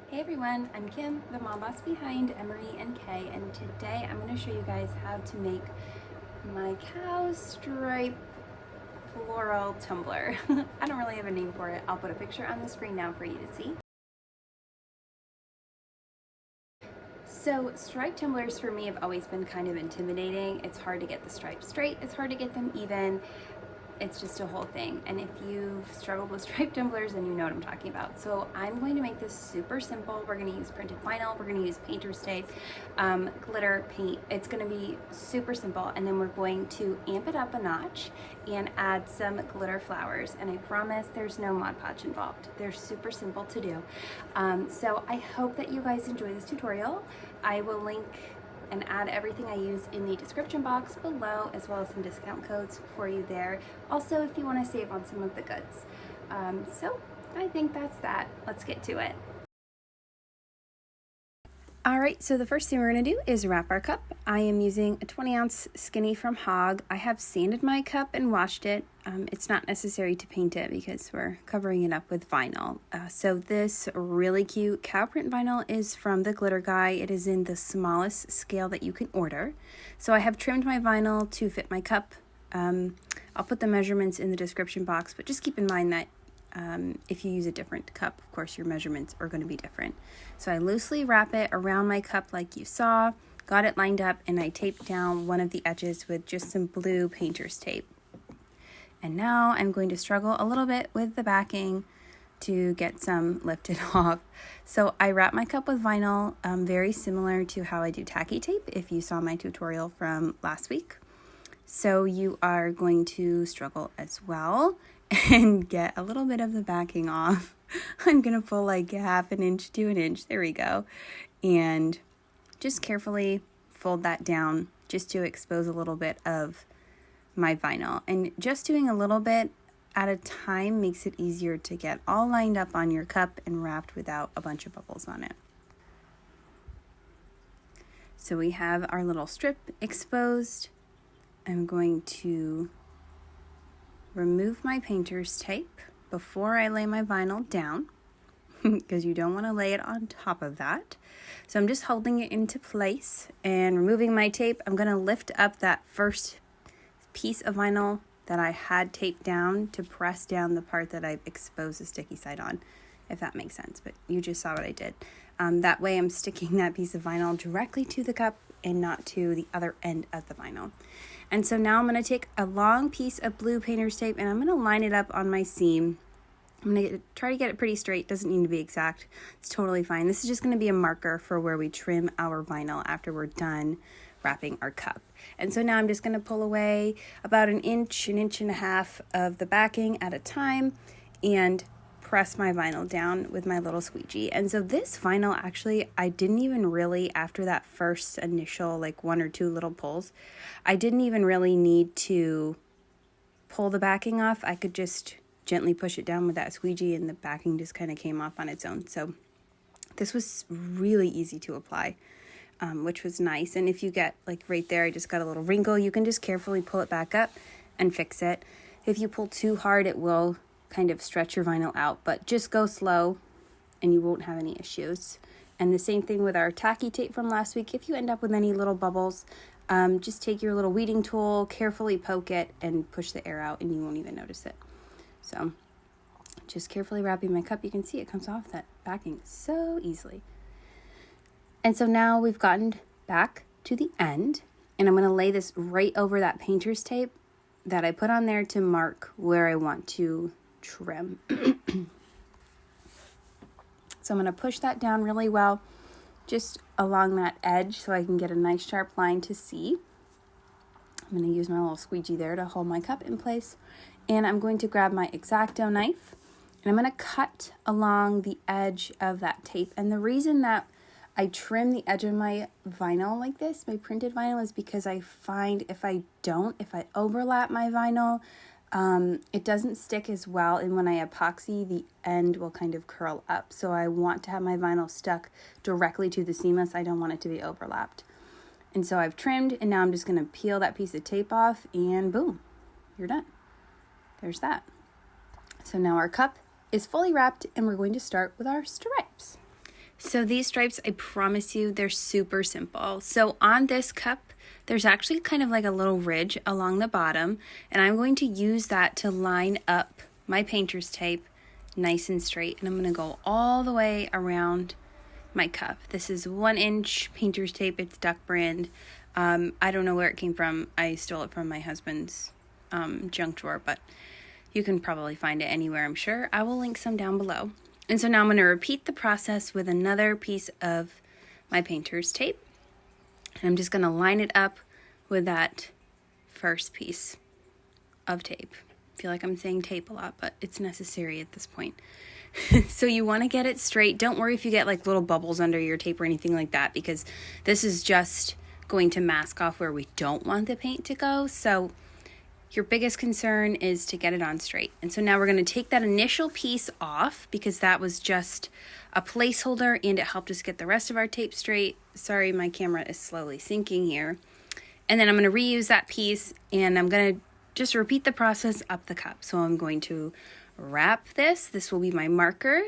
Hey everyone, I'm Kim, the mom boss behind EmeryandK, and today I'm going to show you guys how to make my cow stripe floral tumbler. I don't really have a name for it. I'll put a picture on the screen now for you to see. So stripe tumblers for me have always been kind of intimidating. It's hard to get the stripes straight, it's hard to get them even. It's just a whole thing, and if you've struggled with striped tumblers, then you know what I'm talking about. So I'm going to make this super simple. We're going to use printed vinyl, we're going to use painter's tape, glitter paint. It's going to be super simple, and then we're going to amp it up a notch and add some glitter flowers, and I promise there's no Mod Podge involved. They're super simple to do. So I hope that you guys enjoy this tutorial. I will link and add everything I use in the description box below, as well as some discount codes for you there. Also, if you want to save on some of the goods. So I think that's that. Let's get to it. All right, so the first thing we're going to do is wrap our cup. I am using a 20-ounce skinny from Hog. I have sanded my cup and washed it. It's not necessary to paint it because we're covering it up with vinyl. So this really cute cow print vinyl is from the Glitter Guy. It is in the smallest scale that you can order. So I have trimmed my vinyl to fit my cup. I'll put the measurements in the description box, but just keep in mind that if you use a different cup, of course, your measurements are going to be different. So I loosely wrap it around my cup like you saw, got it lined up, and I taped down one of the edges with just some blue painter's tape. And now I'm going to struggle a little bit with the backing to get some lifted off. So I wrap my cup with vinyl, very similar to how I do tacky tape, if you saw my tutorial from last week. So you are going to struggle as well and get a little bit of the backing off. I'm going to pull like half an inch to an inch. There we go. And just carefully fold that down just to expose a little bit of my vinyl. And just doing a little bit at a time makes it easier to get all lined up on your cup and wrapped without a bunch of bubbles on it. So we have our little strip exposed. I'm going to remove my painter's tape before I lay my vinyl down because you don't want to lay it on top of that. So I'm just holding it into place and removing my tape. I'm going to lift up that first piece of vinyl that I had taped down to press down the part that I've exposed the sticky side on, if that makes sense, but you just saw what I did. That way I'm sticking that piece of vinyl directly to the cup and not to the other end of the vinyl. And so now I'm going to take a long piece of blue painter's tape and I'm going to line it up on my seam. I'm going to try to get it pretty straight. Doesn't need to be exact. It's totally fine. This is just going to be a marker for where we trim our vinyl after we're done wrapping our cup. And so now I'm just going to pull away about an inch and a half of the backing at a time and press my vinyl down with my little squeegee. And so this vinyl, actually, I didn't even really, after that first initial like one or two little pulls, I didn't even really need to pull the backing off. I could just gently push it down with that squeegee and the backing just kind of came off on its own. So this was really easy to apply, which was nice. And if you get like right there, I just got a little wrinkle, you can just carefully pull it back up and fix it. If you pull too hard, it will kind of stretch your vinyl out, but just go slow and you won't have any issues. And the same thing with our tacky tape from last week. If you end up with any little bubbles, just take your little weeding tool, carefully poke it and push the air out and you won't even notice it. So just carefully wrapping my cup. You can see it comes off that backing so easily. And so now we've gotten back to the end and I'm going to lay this right over that painter's tape that I put on there to mark where I want to trim. So I'm going to push that down really well just along that edge so I can get a nice sharp line to see. I'm going to use my little squeegee there to hold my cup in place, and I'm going to grab my X-Acto knife and I'm going to cut along the edge of that tape. And the reason that I trim the edge of my vinyl like this, my printed vinyl, is because I find if I overlap my vinyl, it doesn't stick as well, and when I epoxy, the end will kind of curl up. So I want to have my vinyl stuck directly to the seamless. I don't want it to be overlapped. And so I've trimmed, and now I'm just going to peel that piece of tape off, and boom, you're done. There's that. So now our cup is fully wrapped, and we're going to start with our stripes. So these stripes, I promise you, they're super simple. So on this cup, there's actually kind of like a little ridge along the bottom, and I'm going to use that to line up my painter's tape nice and straight. And I'm going to go all the way around my cup. This is 1-inch painter's tape. It's Duck brand. I don't know where it came from. I stole it from my husband's junk drawer, but you can probably find it anywhere, I'm sure. I will link some down below. And so now I'm going to repeat the process with another piece of my painter's tape. And I'm just going to line it up with that first piece of tape. I feel like I'm saying tape a lot, but it's necessary at this point. So you want to get it straight. Don't worry if you get like little bubbles under your tape or anything like that, because this is just going to mask off where we don't want the paint to go. So your biggest concern is to get it on straight. And so now we're going to take that initial piece off because that was just a placeholder and it helped us get the rest of our tape straight. Sorry, my camera is slowly sinking here. And then I'm going to reuse that piece and I'm going to just repeat the process up the cup. So I'm going to wrap this. This will be my marker.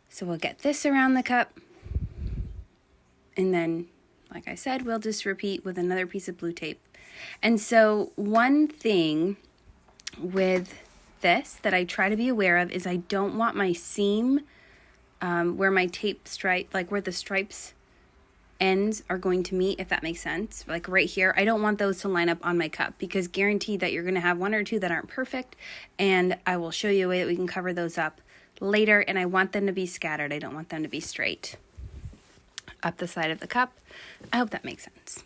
So we'll get this around the cup. And then, like I said, we'll just repeat with another piece of blue tape. And so one thing with this that I try to be aware of is I don't want my seam where my tape stripe, like where the stripes ends are going to meet, if that makes sense. Like right here, I don't want those to line up on my cup because guaranteed that you're going to have one or two that aren't perfect. And I will show you a way that we can cover those up later. And I want them to be scattered. I don't want them to be straight up the side of the cup. I hope that makes sense.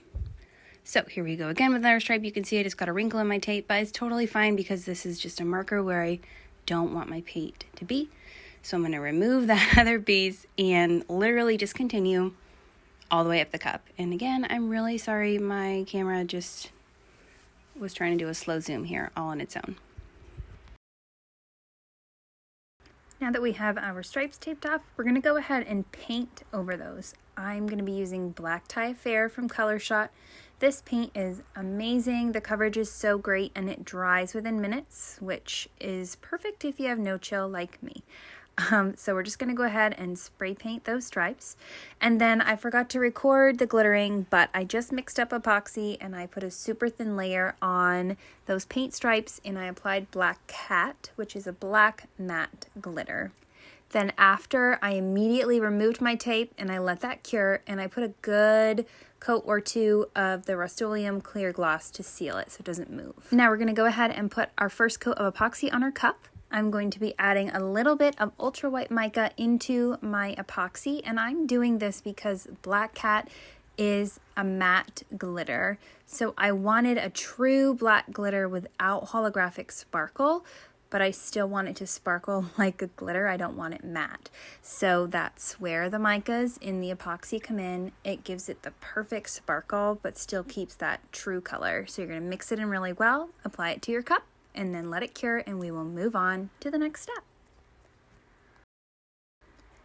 So here we go again with another stripe. You can see I just got a wrinkle in my tape, but it's totally fine because this is just a marker where I don't want my paint to be. So I'm going to remove that other piece and literally just continue all the way up the cup. And again, I'm really sorry, my camera just was trying to do a slow zoom here all on its own. Now that we have our stripes taped off, we're going to go ahead and paint over those. I'm going to be using Black Tie Fair from Color Shot. This paint is amazing. The coverage is so great and it dries within minutes, which is perfect if you have no chill like me. So we're just going to go ahead and spray paint those stripes. And then I forgot to record the glittering, but I just mixed up epoxy and I put a super thin layer on those paint stripes and I applied Black Cat, which is a black matte glitter. Then after, I immediately removed my tape and I let that cure and I put a good coat or two of the Rust-Oleum clear gloss to seal it so it doesn't move. Now we're going to go ahead and put our first coat of epoxy on our cup. I'm going to be adding a little bit of ultra white mica into my epoxy, and I'm doing this because Black Cat is a matte glitter. So I wanted a true black glitter without holographic sparkle, but I still want it to sparkle like a glitter. I don't want it matte. So that's where the micas in the epoxy come in. It gives it the perfect sparkle, but still keeps that true color. So you're gonna mix it in really well, apply it to your cup, and then let it cure, and we will move on to the next step.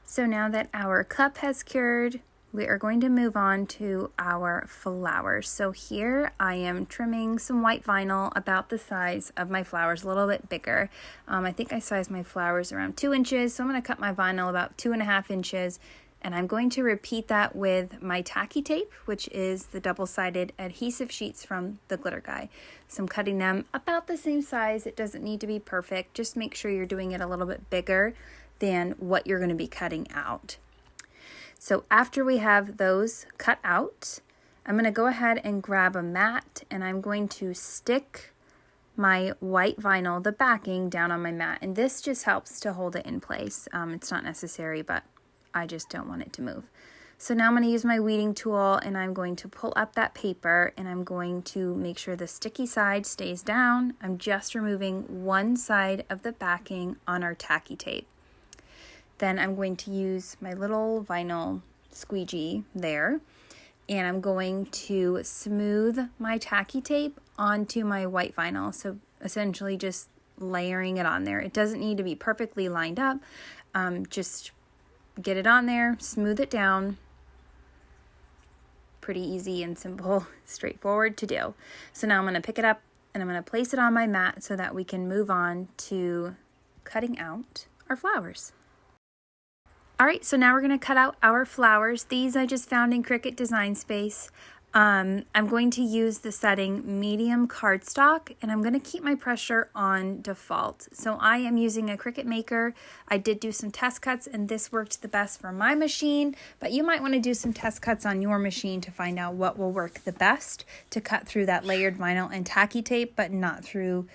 So now that our cup has cured, we are going to move on to our flowers. So here I am trimming some white vinyl about the size of my flowers, a little bit bigger. I think I sized my flowers around 2 inches, so I'm going to cut my vinyl about 2.5 inches. And I'm going to repeat that with my Tacky Tape, which is the double-sided adhesive sheets from the Glitter Guy. So I'm cutting them about the same size. It doesn't need to be perfect. Just make sure you're doing it a little bit bigger than what you're going to be cutting out. So after we have those cut out, I'm going to go ahead and grab a mat and I'm going to stick my white vinyl, the backing, down on my mat. And this just helps to hold it in place. It's not necessary, but I just don't want it to move. So now I'm going to use my weeding tool and I'm going to pull up that paper and I'm going to make sure the sticky side stays down. I'm just removing one side of the backing on our Tacky Tape. Then I'm going to use my little vinyl squeegee there and I'm going to smooth my Tacky Tape onto my white vinyl. So essentially just layering it on there. It doesn't need to be perfectly lined up. Just get it on there, smooth it down. Pretty easy and simple, straightforward to do. So now I'm going to pick it up and I'm going to place it on my mat so that we can move on to cutting out our flowers. All right, so now we're going to cut out our flowers. These I just found in Cricut Design Space. I'm going to use the setting medium cardstock, and I'm going to keep my pressure on default. So I am using a Cricut Maker. I did do some test cuts, and this worked the best for my machine, but you might want to do some test cuts on your machine to find out what will work the best to cut through that layered vinyl and tacky tape, but not through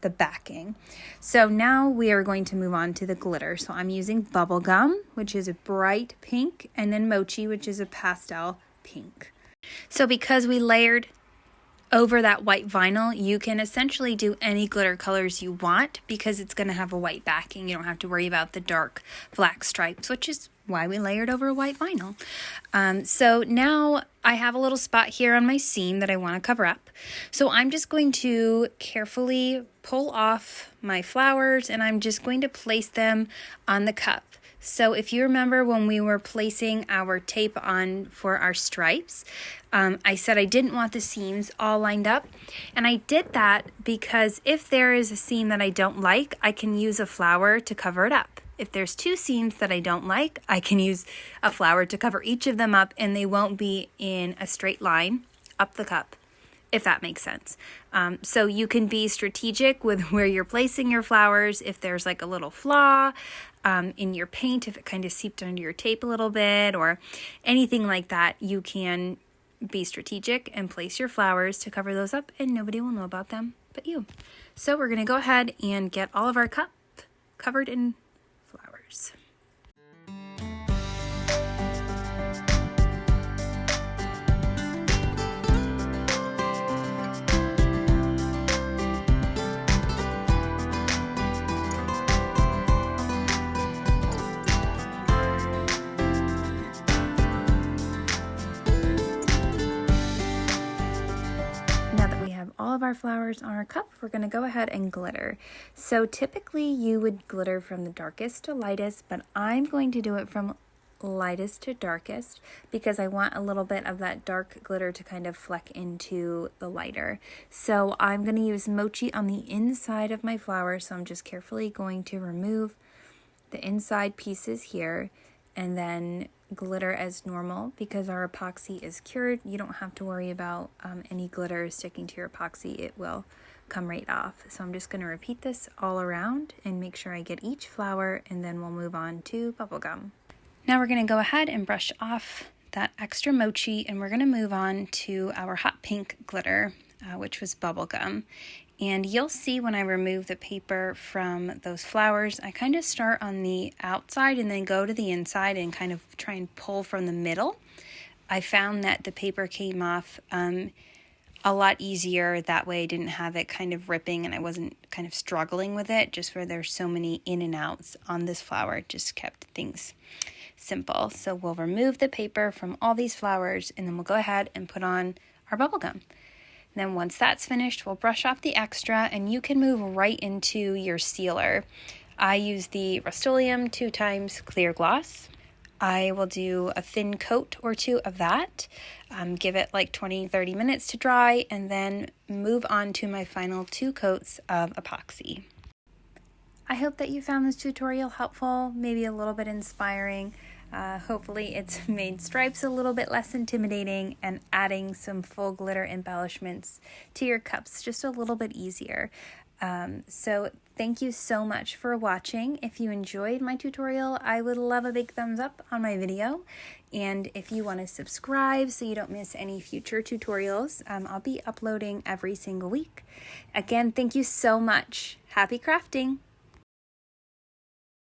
the backing. So now we are going to move on to the glitter. So I'm using Bubblegum, which is a bright pink, and then Mochi, which is a pastel pink. So because we layered over that white vinyl, you can essentially do any glitter colors you want because it's going to have a white backing. You don't have to worry about the dark black stripes, which is why we layered over a white vinyl. So now I have a little spot here on my seam that I want to cover up. So I'm just going to carefully pull off my flowers, and I'm just going to place them on the cup. So if you remember when we were placing our tape on for our stripes, I said I didn't want the seams all lined up. And I did that because if there is a seam that I don't like, I can use a flower to cover it up. If there's two seams that I don't like, I can use a flower to cover each of them up, and they won't be in a straight line up the cup, if that makes sense. So you can be strategic with where you're placing your flowers. If there's like a little flaw in your paint, if it kind of seeped under your tape a little bit or anything like that, you can be strategic and place your flowers to cover those up, and nobody will know about them but you. So we're going to go ahead and get all of our cup covered in flowers. All of our flowers on our cup, we're going to go ahead and glitter. So typically you would glitter from the darkest to lightest, but I'm going to do it from lightest to darkest because I want a little bit of that dark glitter to kind of fleck into the lighter. So I'm going to use Mochi on the inside of my flower, so I'm just carefully going to remove the inside pieces here and then glitter as normal. Because our epoxy is cured, you don't have to worry about any glitter sticking to your epoxy. It will come right off. So I'm just going to repeat this all around and make sure I get each flower, and then we'll move on to bubblegum. Now we're going to go ahead and brush off that extra Mochi, and we're going to move on to our hot pink glitter, which was bubblegum. And you'll see when I remove the paper from those flowers, I kind of start on the outside and then go to the inside and kind of try and pull from the middle. I found that the paper came off a lot easier that way. I didn't have it kind of ripping, and I wasn't kind of struggling with it, just where there's so many in and outs on this flower. It just kept things simple. So we'll remove the paper from all these flowers, and then we'll go ahead and put on our bubblegum. Then once that's finished, we'll brush off the extra, and you can move right into your sealer. I use the Rust-Oleum 2x clear gloss. I will do a thin coat or two of that, give it like 20-30 minutes to dry, and then move on to my final 2 coats of epoxy. I hope that you found this tutorial helpful, maybe a little bit inspiring. Hopefully it's made stripes a little bit less intimidating and adding some full glitter embellishments to your cups just a little bit easier. So thank you so much for watching. If you enjoyed my tutorial, I would love a big thumbs up on my video. And if you want to subscribe so you don't miss any future tutorials, I'll be uploading every single week. Again, thank you so much. Happy crafting!